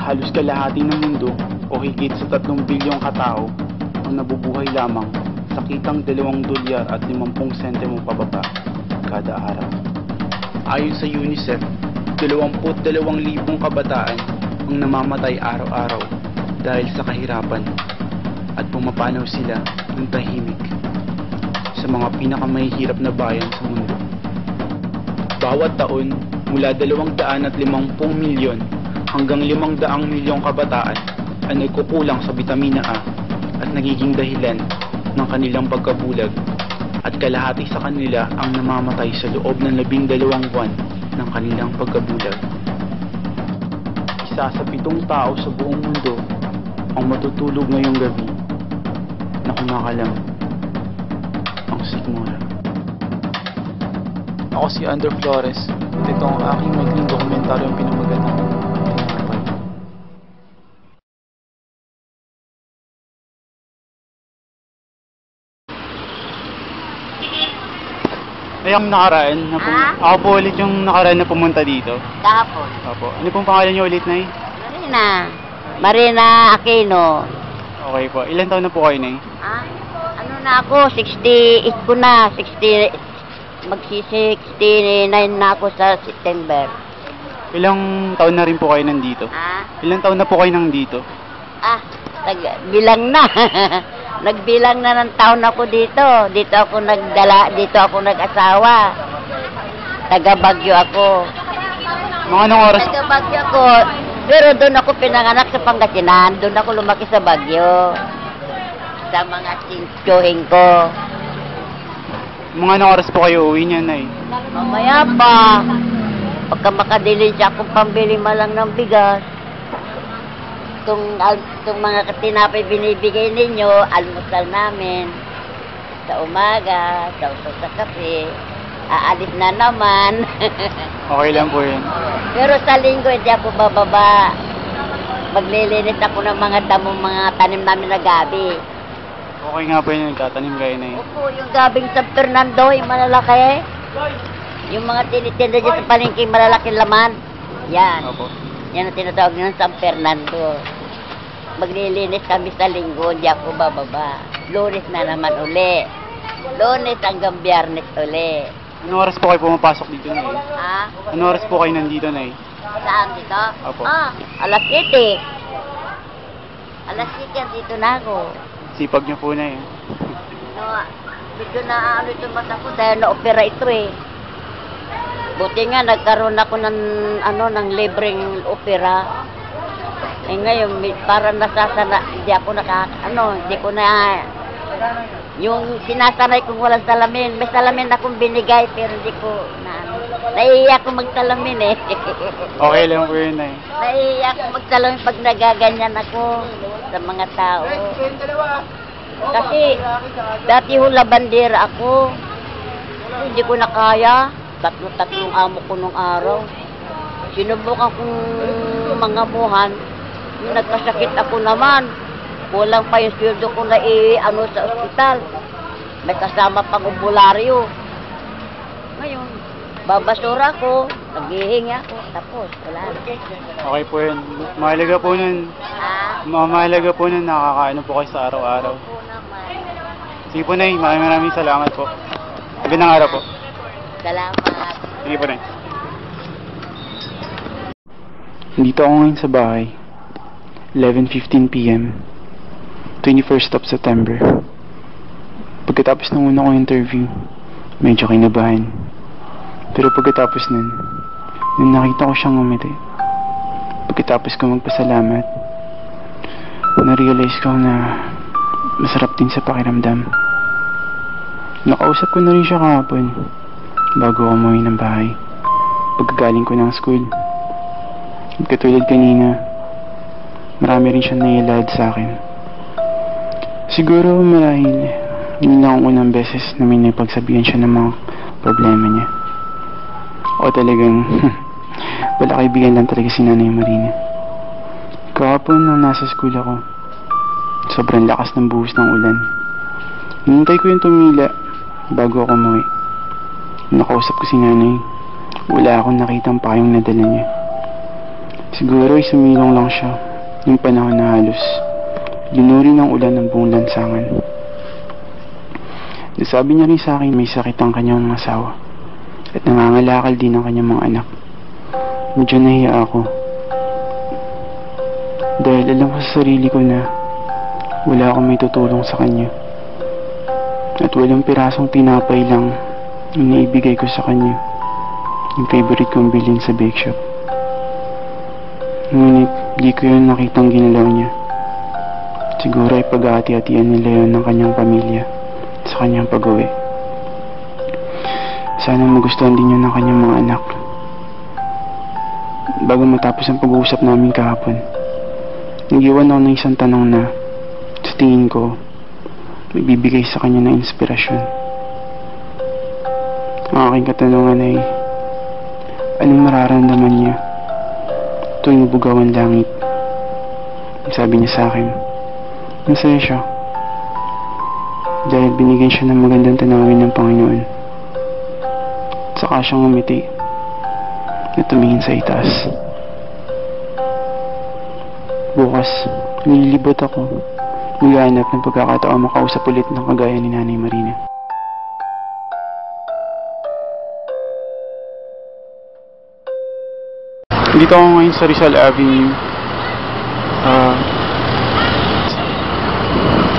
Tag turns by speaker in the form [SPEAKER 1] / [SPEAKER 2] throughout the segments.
[SPEAKER 1] Halos kalahati ng mundo o higit sa 3 bilyong katao ang nabubuhay lamang sa kitang $2.50 pababa kada araw. Ayon sa UNICEF, 22,000 kabataan ang namamatay araw-araw dahil sa kahirapan at pumapanaw sila ng tahimik sa mga pinakamahihirap na bayan sa mundo. Bawat taon, mula 250 milyon hanggang 500 milyong kabataan ay nagkukulang sa bitamina A at nagiging dahilan ng kanilang pagkabulag, at kalahati sa kanila ang namamatay sa loob ng 12 buwan ng kanilang pagkabulag. Isa sa 7 tao sa buong mundo ang matutulog ngayong gabi na kumakalam ang sikmura. Ako si Ander Flores at ito ang aking maikling dokumentaryong pinamagatang Tinapay. Ay, ang nakaraan na ako po ulit yung nakaraan na pumunta dito.
[SPEAKER 2] Kahapon.
[SPEAKER 1] Opo. Ano pong pangalan niyo ulit, Nay?
[SPEAKER 2] Marina Aquino.
[SPEAKER 1] Okay po. Ilan taon na po kayo, Nay?
[SPEAKER 2] Ano na ako, 68 ko na, 69 na ako sa September.
[SPEAKER 1] Ilang taon na rin po kayo nandito? Ilang taon na po kayo nandito?
[SPEAKER 2] Bilang na. Nagbilang na ng taon ako dito. Dito ako nag-asawa. Taga Baguio ako.
[SPEAKER 1] Mga anong oras?
[SPEAKER 2] Taga Baguio ako. Pero doon ako pinanganak sa Pangasinan. Doon ako lumaki sa Baguio. Sa mga sinsuhin ko.
[SPEAKER 1] Mga anong oras po kayo uwi niya, Nay?
[SPEAKER 2] Mamaya pa. Pagka makadili siya akong pambili malang ng bigas. Itong mga tinapay binibigay ninyo, almusal namin. Sa umaga, sa kape. Aalis na naman.
[SPEAKER 1] Okay lang po yun.
[SPEAKER 2] Pero sa linggo, hindi ako bababa. Maglilinis ako ng mga mga tanim namin na gabi.
[SPEAKER 1] Okay nga po yun, nagtatanim kayo, Nay.
[SPEAKER 2] Opo, yung gabing San Fernando, yung malalaki. Yung mga tinitinda dyan sa palengke, malalaking laman. Yan.
[SPEAKER 1] Opo.
[SPEAKER 2] Yan ang tinatawag ng San Fernando. Maglilinis kami sa linggo, di ako bababa. Lunes na naman uli. Lunes hanggang Biyernes uli.
[SPEAKER 1] Anong oras po kayo pumapasok dito, Nay? Anong oras po kayo nandito, Nay?
[SPEAKER 2] Saan dito?
[SPEAKER 1] Opo.
[SPEAKER 2] Alas 7. Alas 7 dito na ako.
[SPEAKER 1] Sipag niyo po, Nay.
[SPEAKER 2] Medyo na itong mata ko dahil na-opera ito eh. Buti nga nagkaroon ako ng libreng opera. Eh ngayon, parang nasasana, hindi ko na, yung sinasanay kong walang salamin. May salamin akong binigay, pero hindi ko, naiiyak ko magsalamin eh.
[SPEAKER 1] Okay lang po yun, Nay.
[SPEAKER 2] Naiiyak ko magsalamin pag nagaganyan ako sa mga tao. Kasi, dati hula bandera ako. Hindi ko na kaya. Tatlong amo ko nung araw. Sinubukan kong mga buhan. Nagkasakit ako naman. Kulang pa yung sweldo ko na sa ospital. May kasama pang ubularyo. Ngayon, babasura ko, naghihingi ako, tapos wala.
[SPEAKER 1] Okay po yun. Mahalaga po nun. Mahalaga po nun, nakakaano po kayo sa araw-araw. Sige po, Nay. Maraming salamat po. Magandang araw po.
[SPEAKER 2] Salamat.
[SPEAKER 1] Sige po, Nay. Dito ako ngayon sa bahay. 11:15 PM. 21st of September. Pagkatapos ng una kong interview, medyo kinabahan. Pero pagkatapos nun, nung nakita ko siyang ngumiti, pagkatapos ko magpasalamat, na-realize ko na masarap din sa pakiramdam. Nakausap ko na rin siya kahapon bago ako umuwi ng bahay, pagkagaling ko ng school. At katulad kanina, marami rin siyang nailad sa akin. Siguro marahil yun lang ang unang beses na may napagsabihan siya ng mga problema niya. O talagang wala kaibigan lang talaga si Nanay Marina. Kahapon nung nasa school ako, sobrang lakas ng buhos ng ulan. Hinintay ko yung tumila bago ako umuwi. Nakausap ko si Nanay, wala akong nakitang payong na dala niya. Siguro ay sumilong lang siya yung panahon na halos binuri ng ulan ng buong lansangan. Nasabi niya rin sa akin may sakit ang kanyang asawa at nangangalakal din ang kanyang mga anak. Medyo nahiya ako dahil alam ko sa sarili ko na wala akong may tutulong sa kanya at walang pirasong tinapay lang yung naibigay ko sa kanya, yung favorite kong bilhin sa bake shop. Ngunit di ko yun nakitang ginalaw niya. Siguro ay pag-aati-atian nila yun ng kanyang pamilya sa kanyang pag-uwi. Sana magustuhan din yun ng kanyang mga anak. Bago matapos ang pag-uusap namin kahapon, nag-iwan ako ng isang tanong na sa tingin ko may bibigay sa kanya ng inspirasyon. Ang aking katanungan ay anong mararamdaman niya tuwing bugaw ang langit? Sabi niya sa akin, masaya siya dahil binigyan siya ng magandang tanawin ng Panginoon. Saka siyang umiti at tumingin sa itaas. Bukas, nililibot ako. Maghahanap ng pagkakataon makausap ulit ng kagaya ni Nanay Marina. Dito ako ngayon sa Rizal Avenue.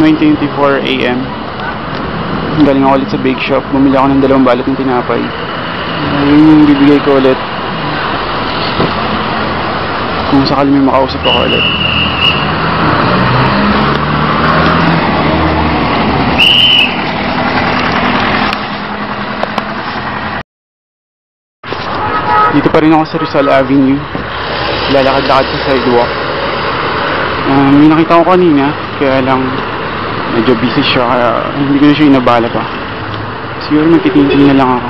[SPEAKER 1] 9:24 AM. Galing ako ulit sa bake shop. Bumili ako ng 2 balot ng tinapay. Yun yung bibigay ko ulit kung sakali may makausap ako ulit. Dito pa rin ako sa Rizal Avenue. Lalakad-lakad sa sidewalk. May nakita ko kanina, kaya lang medyo busy siya, kaya hindi ko na siya inabala pa. Siguro magtitingin na lang ako.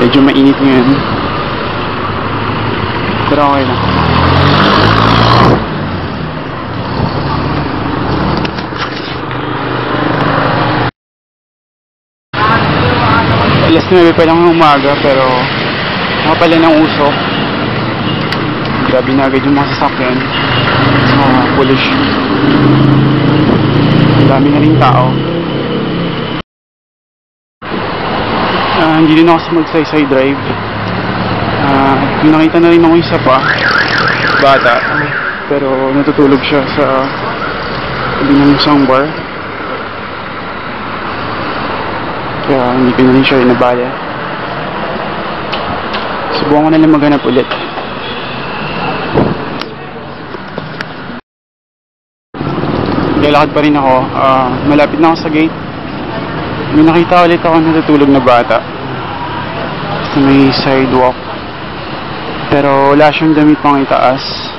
[SPEAKER 1] Medyo mainit ngayon, pero okay lang. Alas 9 pa lang ng umaga, pero makapala ng usok. Grabe na agad yung mga sasakyan. Pulish. Ang dami na rin tao. Hindi din ako sa magsaysay drive. Nakita na rin ako isa pa, bata, pero natutulog siya sa tabi ng isang bar. Kaya hindi ko na rin siya inabala. Subukan ko na lang maghanap ulit. Lalakad pa rin ako. Malapit na ako sa gate. May nakita ulit ako natutulog na bata sa may sidewalk, pero wala siyang damit pang itaas.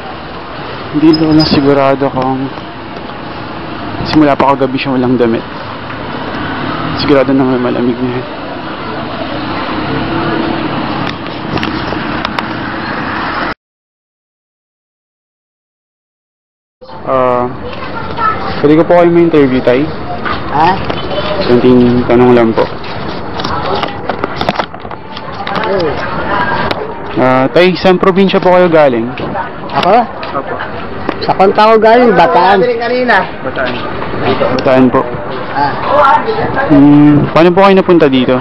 [SPEAKER 1] Hindi ko lang sigurado kung simula pa kagabi siya walang damit. Sigurado na may malamig na yun. Pwede ko po kayo may interview, Tay?
[SPEAKER 2] Ha?
[SPEAKER 1] Kunting tanong lang po. Tay, saan probinsya po kayo galing?
[SPEAKER 2] Ako?
[SPEAKER 1] Opo.
[SPEAKER 2] Sa Konta ko galing, Bataan.
[SPEAKER 1] Bataan. Bataan po.
[SPEAKER 2] Ah.
[SPEAKER 1] Paano po kayo napunta dito?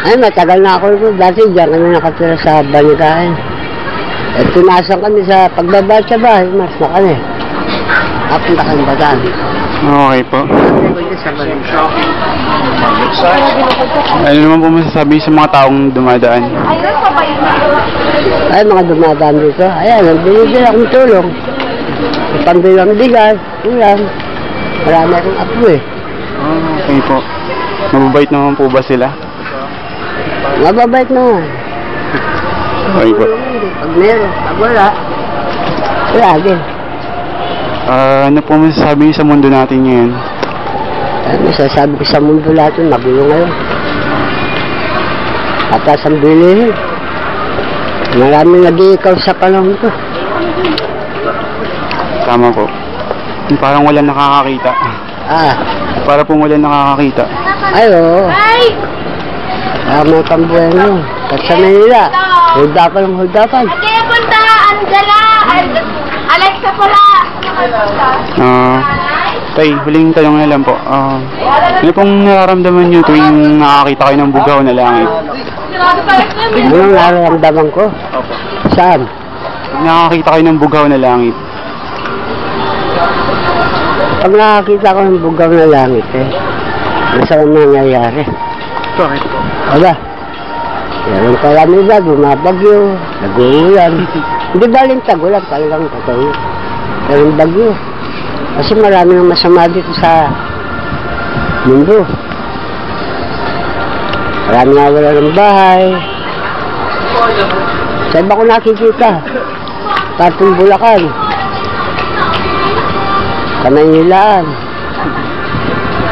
[SPEAKER 2] Ay, matagal na ako ito. Dati diyan kami nakatira sa Balikaan. At tunasan kami sa pagbaba sa bahay, mas na kami. Napunta kami Bataan.
[SPEAKER 1] Okay po. Ano naman po masasabi sa mga taong dumadaan?
[SPEAKER 2] Ay, mga dumadaan dito. Ayan, binibigyan akong tulong. Pambilang bigas, ulam. Marami akong apo eh.
[SPEAKER 1] Okay po. Mababait naman po ba sila?
[SPEAKER 2] Mababait naman.
[SPEAKER 1] Okay po.
[SPEAKER 2] Pag meron, pag wala, wala din.
[SPEAKER 1] Ano po masasabi sa mundo natin ngayon?
[SPEAKER 2] Masasabi ko sa mundo natin, magulo ngayon. Atas ang bilihin. Maraming nag-iikaw sa panahon ko.
[SPEAKER 1] Tama po. Parang walang nakakakita. Para pong walang nakakakita.
[SPEAKER 2] Ay, oo. Tama kang buhay mo.
[SPEAKER 3] At sa Manila, huldapan ng huldapan.
[SPEAKER 4] Kaya punta, Angela, Alexa pala.
[SPEAKER 1] Tay, huling tanong na lang po. Ano pong nararamdaman nyo tuwing nakakita kayo ng bugaw na langit?
[SPEAKER 3] Ano ang nararamdaman ko?
[SPEAKER 1] Opo.
[SPEAKER 3] Saan?
[SPEAKER 1] Nakakita kayo ng bugaw na langit.
[SPEAKER 3] Pag nakakita ko ng bugaw na langit, masarang nangyayari.
[SPEAKER 1] Bakit po?
[SPEAKER 3] Wala. Meron kalamidad, bumabagyo, nag-uulan. Hindi baling tagulan, talagang totoo. Pero yung bagyo. Kasi marami ng masama dito sa mundo. Marami nga wala ng bahay. Sa iba ko nakikita. Patong Bulacan. Sa Maynilaan.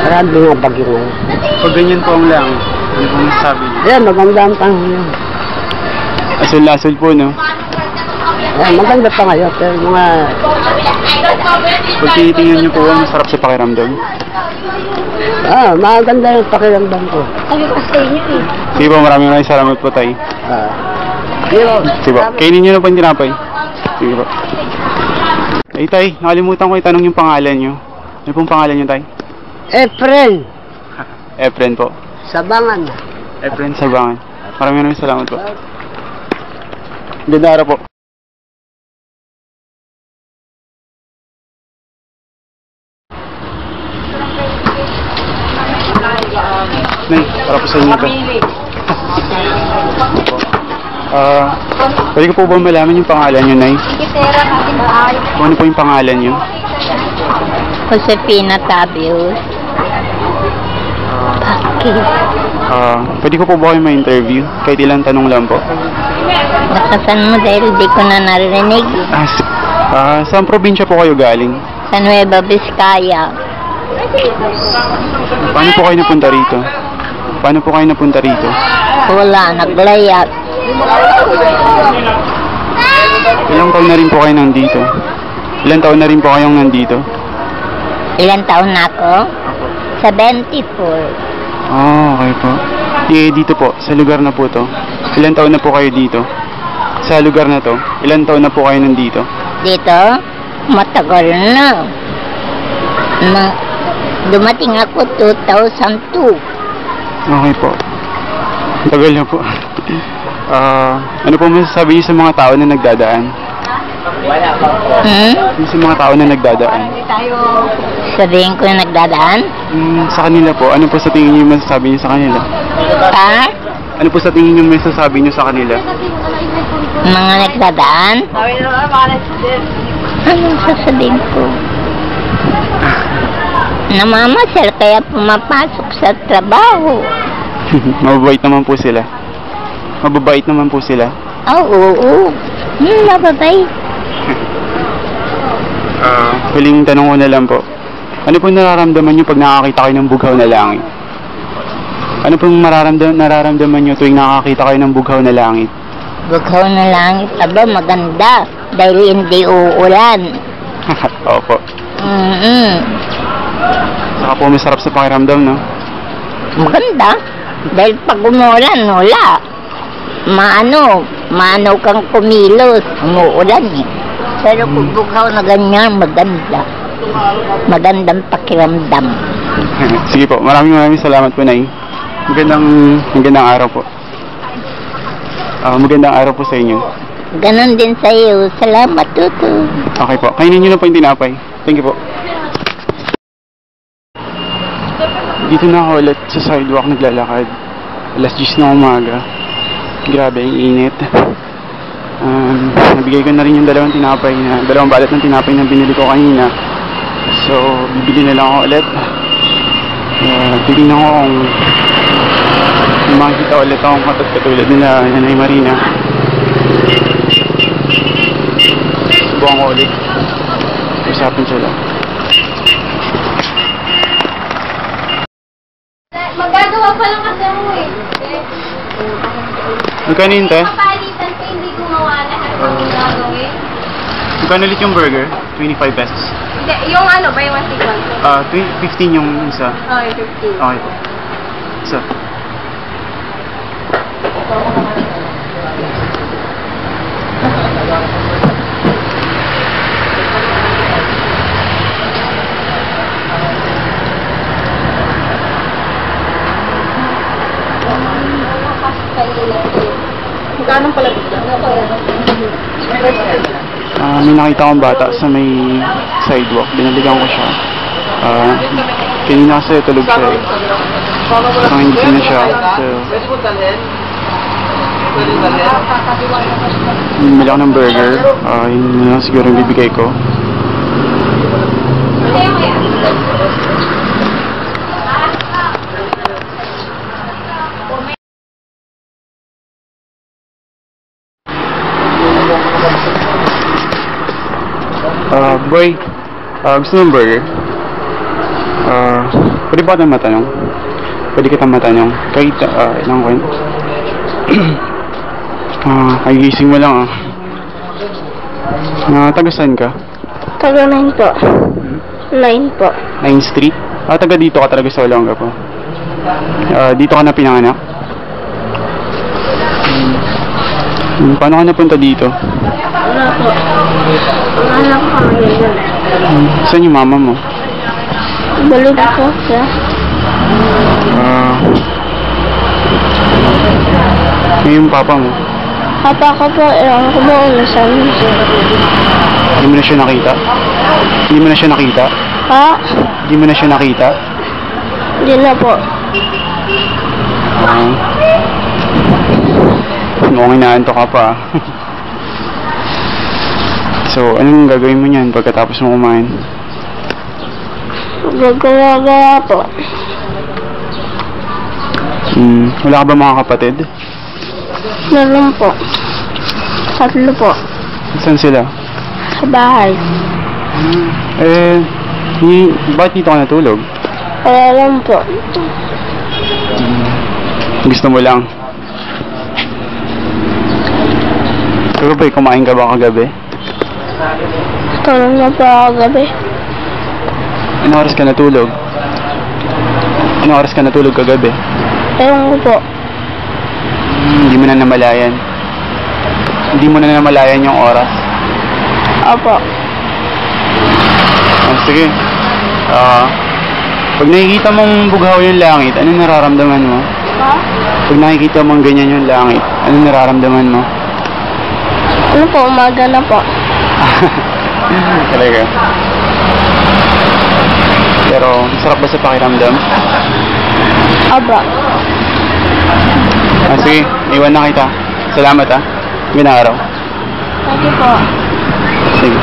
[SPEAKER 3] Marami nga bagyo ngayon.
[SPEAKER 1] Pag ganyan po ang langit, ano pong masasabi nyo?
[SPEAKER 3] Ayan, maganda ang panahon yun.
[SPEAKER 1] Asul-asul po, no?
[SPEAKER 3] Ayan, maganda pa ngayon. Pero mga...
[SPEAKER 1] Pag tinitingnan nyo po, masarap sa pakiramdam.
[SPEAKER 3] maganda yung pakiramdam ko.
[SPEAKER 1] Sige po, maraming salamat po, tay. Sige po, kainin nyo na po yung tinapay. Sige po. Ay, tay, nakalimutan ko itanong yung pangalan nyo. Ano pong pangalan nyo, tay?
[SPEAKER 3] April,
[SPEAKER 1] Efren po.
[SPEAKER 3] Sabangan.
[SPEAKER 1] Efren Sabangan. Maraming salamat po. Ganda araw po. Nay, para po sa inyo to. Pwede ko po ba malaman yung pangalan nyo, Nay? Kung ano po yung pangalan nyo?
[SPEAKER 2] Josefina Tabios.
[SPEAKER 1] Pwede ko po ba kayo ma-interview? Kahit ilang tanong lang po.
[SPEAKER 2] Nakasan mo dahil di ko na narinig.
[SPEAKER 1] Saan probinsya po kayo galing?
[SPEAKER 2] Sa Nueva Vizcaya.
[SPEAKER 1] Paano po kayo napunta rito? Paano po kayo napunta rito?
[SPEAKER 2] Wala, naglayat.
[SPEAKER 1] Ilang taon na rin po kayo nandito? Ilang taon na rin po kayong nandito?
[SPEAKER 2] Ilan taon na ako? 74.
[SPEAKER 1] Okay po. Dito po, sa lugar na po to. Ilang taon na po kayo dito? Sa lugar na to, ilang taon na po kayo nandito?
[SPEAKER 2] Dito, matagal na. Dumating ako 2002.
[SPEAKER 1] Okay po. Tagal na po. Ano po masasabi niyo sa mga tao na nagdadaan? Yung sa mga tao na nagdadaan?
[SPEAKER 2] Sabihin ko na nagdadaan?
[SPEAKER 1] Sa kanila po, ano po sa tingin niyo masasabi niyo sa kanila?
[SPEAKER 2] Ha?
[SPEAKER 1] Ano po sa tingin niyo masasabi niyo sa kanila?
[SPEAKER 2] Mga nagdadaan? Anong sasabihin ko? Namamasal kaya pumapasok sa trabaho.
[SPEAKER 1] Mababait naman po sila. Mababait naman po sila.
[SPEAKER 2] Oo. Mababait.
[SPEAKER 1] Huling tanong ko na lang po. Ano pong nararamdaman niyo pag nakakita kayo ng bugaw na langit? Ano pong nararamdaman niyo tuwing nakakita kayo ng bugaw na langit?
[SPEAKER 2] Bugaw na langit, aba maganda. Dahil hindi uulan.
[SPEAKER 1] Opo. Saka po masarap sa pakiramdam, no?
[SPEAKER 2] Maganda. Dahil pag umulan, wala. Maano kang kumilos. Umuulan eh. Pero kung bugaw na ganyan, maganda. Magandang pakiramdam.
[SPEAKER 1] Sige po, maraming salamat po, Nay. Magandang araw po. Magandang araw po sa inyo.
[SPEAKER 2] Ganon din sa iyo. Salamat, Tutu.
[SPEAKER 1] Okay po, kainin niyo na po yung tinapay. Thank you po. Dito na ako ulit sa sidewalk naglalakad. Alas 10 na umaga. Grabe, ang init. Nabigay ko na rin yung dalawang balat ng tinapay na binili ko kanina. So, bibili na lang ako ulit. Titignan ko kung makikita ulit akong katulad nila Nanay Marina. Subukan ko ulit. Usapin sila.
[SPEAKER 4] Magagawa pa lang kasi ako eh.
[SPEAKER 1] Magkano yun, te?
[SPEAKER 4] Papalitan ko hindi gumawa lahat ng gagawin.
[SPEAKER 1] Magkano ulit yung burger? 25 pesos.
[SPEAKER 4] Hindi, yung ano, buy one take one.
[SPEAKER 1] 15 yung isa.
[SPEAKER 4] Okay, 15.
[SPEAKER 1] Okay po. Isa.
[SPEAKER 4] Magkano pala dito?
[SPEAKER 1] May nakita akong bata sa may sidewalk. Binaligan ko siya. Kanina kasi tulog siya eh. Parang hindi na siya. So, bumili ako ng burger. Yun na lang siguro yung bibigay ko. Boy, gusto mo ng burger? Pwede ba kitang matanong? Pwede kitang matanong? Kahit, ilang coin? Kagising mo lang taga saan ka?
[SPEAKER 4] Taga 9 po. 9 po.
[SPEAKER 1] 9th Street? Taga dito ka talaga sa Olonga po? Dito ka na pinanganak? Paano ka napunta dito?
[SPEAKER 4] Wala po. Wala po kami yun.
[SPEAKER 1] Saan yung mama mo?
[SPEAKER 4] Balod po siya.
[SPEAKER 1] Yung papa mo?
[SPEAKER 4] Papa ko po, ewan ko ba unasan siya.
[SPEAKER 1] Hindi mo na siya nakita? Hindi mo na siya nakita?
[SPEAKER 4] Ha?
[SPEAKER 1] Hindi mo na siya nakita?
[SPEAKER 4] Hindi na po.
[SPEAKER 1] Mukhang inaanto ka pa. So, anong gagawin mo niyan pagkatapos mo kumain?
[SPEAKER 4] Gagawa po.
[SPEAKER 1] Wala ka ba mga kapatid?
[SPEAKER 4] Meron po. 3 po.
[SPEAKER 1] Saan sila?
[SPEAKER 4] Sa bahay.
[SPEAKER 1] Bakit dito ka natulog?
[SPEAKER 4] Wala lang po.
[SPEAKER 1] Gusto mo lang? Kagabi, kumain ka ba kagabi?
[SPEAKER 4] Tulog na po ako gabi.
[SPEAKER 1] Anong oras ka natulog? Anong oras ka natulog kagabi?
[SPEAKER 4] Ewan ko po.
[SPEAKER 1] Hindi mo na namalayan. Hindi mo na namalayan yung oras.
[SPEAKER 4] Opo.
[SPEAKER 1] Sige. Pag nakikita mong bughaw yung langit, anong nararamdaman mo?
[SPEAKER 4] Ha?
[SPEAKER 1] Pag nakikita mong ganyan yung langit, anong nararamdaman mo?
[SPEAKER 4] Ano po, umaga na po.
[SPEAKER 1] Talaga. Pero, masarap ba sa pakiramdam?
[SPEAKER 4] Aba.
[SPEAKER 1] Sige, iwan na kita. Salamat Magandang araw.
[SPEAKER 4] Thank you po.
[SPEAKER 1] Sige.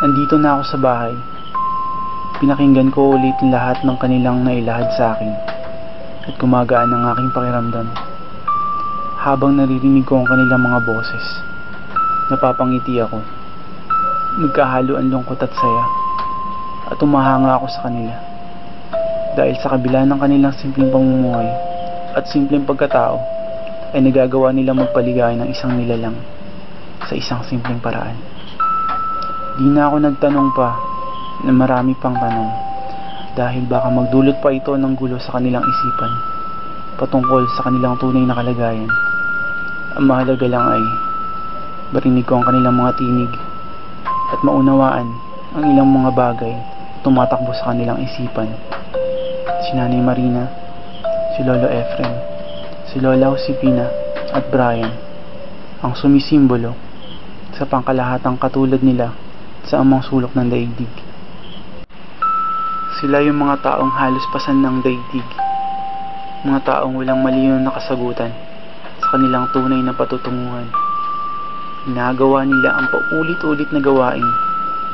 [SPEAKER 1] Andito na ako sa bahay. Pinakinggan ko ulit lahat ng kanilang nailahad sa akin at gumagaan ang aking pakiramdam. Habang naririnig ko ang kanilang mga boses, napapangiti ako. Nagkahalo ang lungkot at saya at umahanga ako sa kanila. Dahil sa kabila ng kanilang simpleng pamumuhay at simpleng pagkatao, ay nagagawa nila magpaligaya ng isang nilalang sa isang simpleng paraan. Di na ako nagtanong pa na marami pang tanong dahil baka magdulot pa ito ng gulo sa kanilang isipan patungkol sa kanilang tunay na kalagayan. Ang mahalaga lang ay marinig ko ang kanilang mga tinig at maunawaan ang ilang mga bagay tumatakbo sa kanilang isipan. Si Nanay Marina, si Lolo Efren, si Lola Josefina at Brian ang sumisimbolo sa pangkalahatang katulad nila sa amang sulok ng daigdig. Sila yung mga taong halos pasan ng daigdig, mga taong walang malinaw na kasagutan sa kanilang tunay na patutunguhan. Ginagawa nila ang paulit-ulit na gawain,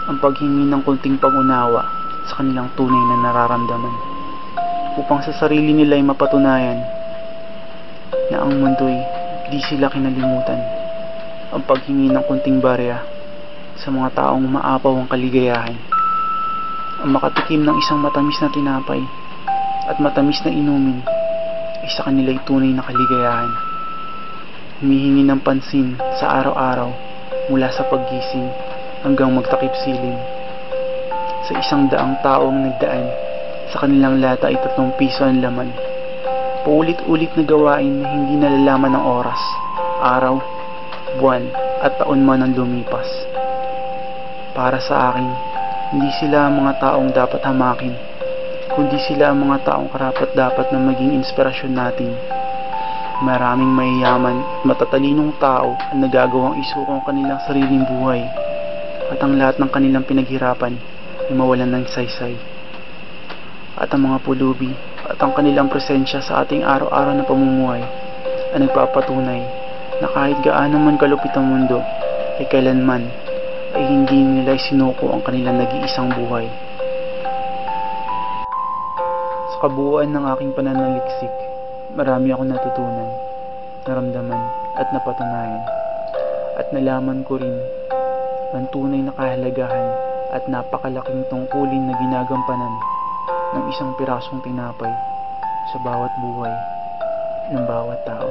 [SPEAKER 1] ang paghingi ng kunting pag-unawa sa kanilang tunay na nararamdaman, upang sa sarili nila ay mapatunayan na ang mundo'y di sila kinalimutan. Ang paghingi ng kunting barya sa mga taong maapaw ang kaligayahan, ang makatikim ng isang matamis na tinapay at matamis na inumin ay sa kanila'y tunay na kaligayahan. Humihingi ng pansin sa araw-araw mula sa paggising hanggang magtakip silim. Sa 100 taong nagdaan, sa kanilang lata ay 3 piso ang laman paulit-ulit na gawain na hindi nalalaman ng oras, araw, buwan, at taon man ang lumipas. Para sa akin, hindi sila ang mga taong dapat hamakin, kundi sila ang mga taong karapat-dapat na maging inspirasyon natin. Maraming mayayaman at matatalinong tao ang nagagawang isuko ang kanilang sariling buhay at ang lahat ng kanilang pinaghirapan ay mawalan ng saysay. At ang mga pulubi at ang kanilang presensya sa ating araw-araw na pamumuhay ay nagpapatunay na kahit gaano man kalupit ang mundo ay kailanman ay hindi nila isinuko ang kanilang nag-iisang buhay. Sa kabuuan ng aking pananaliksik, marami akong natutunan, naramdaman at napatunayan. At nalaman ko rin ang tunay na kahalagahan at napakalaking tungkulin na ginagampanan ng isang pirasong tinapay sa bawat buhay ng bawat tao.